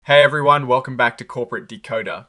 Hey everyone, welcome back to Corporate Decoder.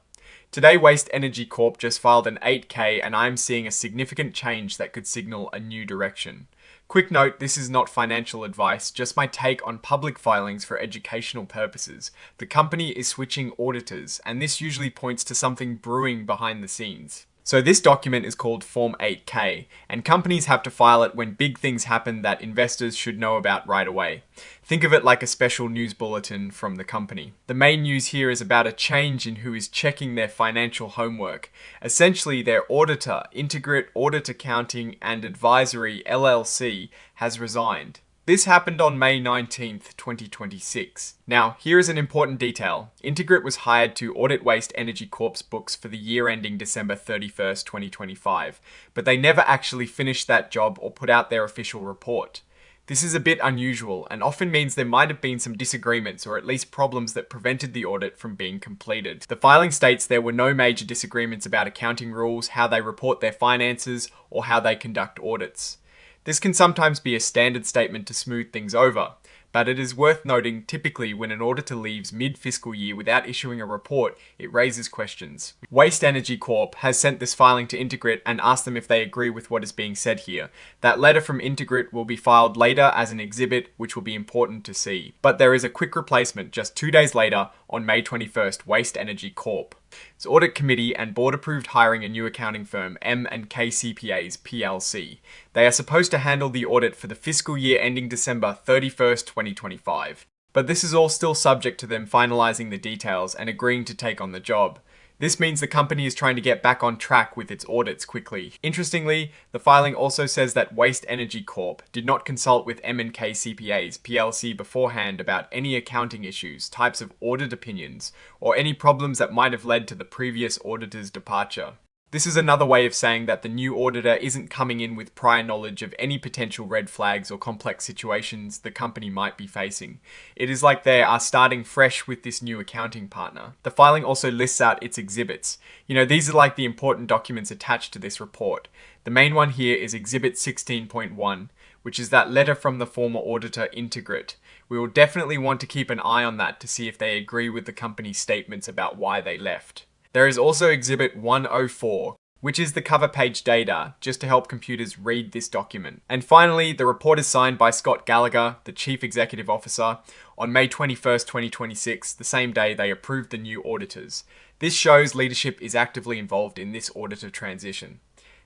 Today, Waste Energy Corp just filed an 8K and I'm seeing a significant change that could signal a new direction. Quick note, this is not financial advice, just my take on public filings for educational purposes. The company is switching auditors, and this usually points to something brewing behind the scenes. So this document is called Form 8K, and companies have to file it when big things happen that investors should know about right away. Think of it like a special news bulletin from the company. The main news here is about a change in who is checking their financial homework. Essentially, their auditor, Integrität Audit Accounting and Advisory LLC, has resigned. This happened on May 19th, 2026. Now, here is an important detail. Integrität was hired to audit Waste Energy Corp's books for the year ending December 31st, 2025, but they never actually finished that job or put out their official report. This is a bit unusual and often means there might have been some disagreements or at least problems that prevented the audit from being completed. The filing states there were no major disagreements about accounting rules, how they report their finances, or how they conduct audits. This can sometimes be a standard statement to smooth things over, but it is worth noting typically when an auditor leaves mid-fiscal year without issuing a report, it raises questions. Waste Energy Corp has sent this filing to Integrität and asked them if they agree with what is being said here. That letter from Integrität will be filed later as an exhibit, which will be important to see. But there is a quick replacement just 2 days later on May 21st, Waste Energy Corp. Its audit committee and board approved hiring a new accounting firm, M&K CPAs PLC. They are supposed to handle the audit for the fiscal year ending December 31st, 2025. But this is all still subject to them finalizing the details and agreeing to take on the job. This means the company is trying to get back on track with its audits quickly. Interestingly, the filing also says that Waste Energy Corp did not consult with M&K CPAs PLC beforehand about any accounting issues, types of audit opinions, or any problems that might have led to the previous auditor's departure. This is another way of saying that the new auditor isn't coming in with prior knowledge of any potential red flags or complex situations the company might be facing. It is like they are starting fresh with this new accounting partner. The filing also lists out its exhibits. These are like the important documents attached to this report. The main one here is Exhibit 16.1, which is that letter from the former auditor Integrität. We will definitely want to keep an eye on that to see if they agree with the company's statements about why they left. There is also Exhibit 104, which is the cover page data, just to help computers read this document. And finally, the report is signed by Scott Gallagher, the Chief Executive Officer, on May 21st, 2026, the same day they approved the new auditors. This shows leadership is actively involved in this auditor transition.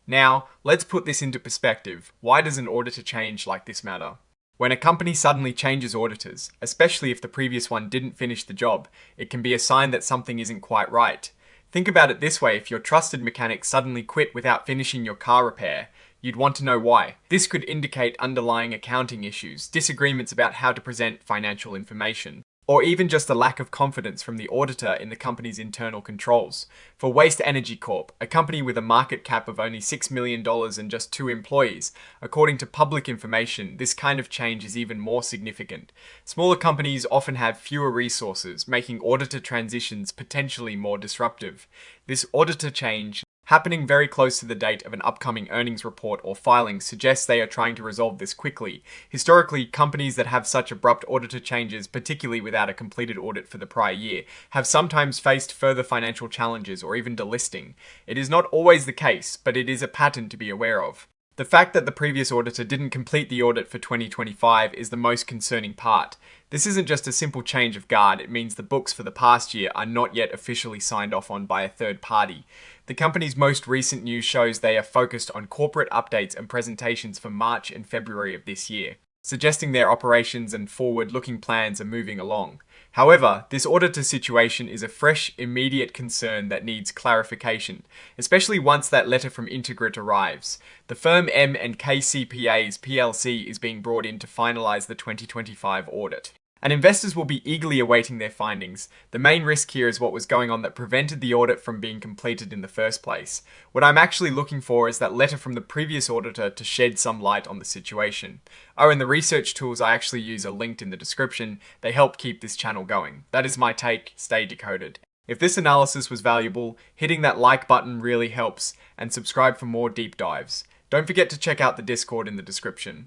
Now, let's put this into perspective. Why does an auditor change like this matter? When a company suddenly changes auditors, especially if the previous one didn't finish the job, it can be a sign that something isn't quite right. Think about it this way, if your trusted mechanic suddenly quit without finishing your car repair, you'd want to know why. This could indicate underlying accounting issues, disagreements about how to present financial information, or even just a lack of confidence from the auditor in the company's internal controls. For Waste Energy Corp, a company with a market cap of only $6 million and just 2 employees, according to public information, this kind of change is even more significant. Smaller companies often have fewer resources, making auditor transitions potentially more disruptive. This auditor change, happening very close to the date of an upcoming earnings report or filing, suggests they are trying to resolve this quickly. Historically, companies that have such abrupt auditor changes, particularly without a completed audit for the prior year, have sometimes faced further financial challenges or even delisting. It is not always the case, but it is a pattern to be aware of. The fact that the previous auditor didn't complete the audit for 2025 is the most concerning part. This isn't just a simple change of guard, it means the books for the past year are not yet officially signed off on by a third party. The company's most recent news shows they are focused on corporate updates and presentations for March and February of this year, suggesting their operations and forward-looking plans are moving along. However, this auditor situation is a fresh, immediate concern that needs clarification, especially once that letter from Integrität arrives. The firm M&K CPAs PLC is being brought in to finalize the 2025 audit, and investors will be eagerly awaiting their findings. The main risk here is what was going on that prevented the audit from being completed in the first place. What I'm actually looking for is that letter from the previous auditor to shed some light on the situation. Oh, and the research tools I actually use are linked in the description. They help keep this channel going. That is my take. Stay decoded. If this analysis was valuable, hitting that like button really helps, and subscribe for more deep dives. Don't forget to check out the Discord in the description.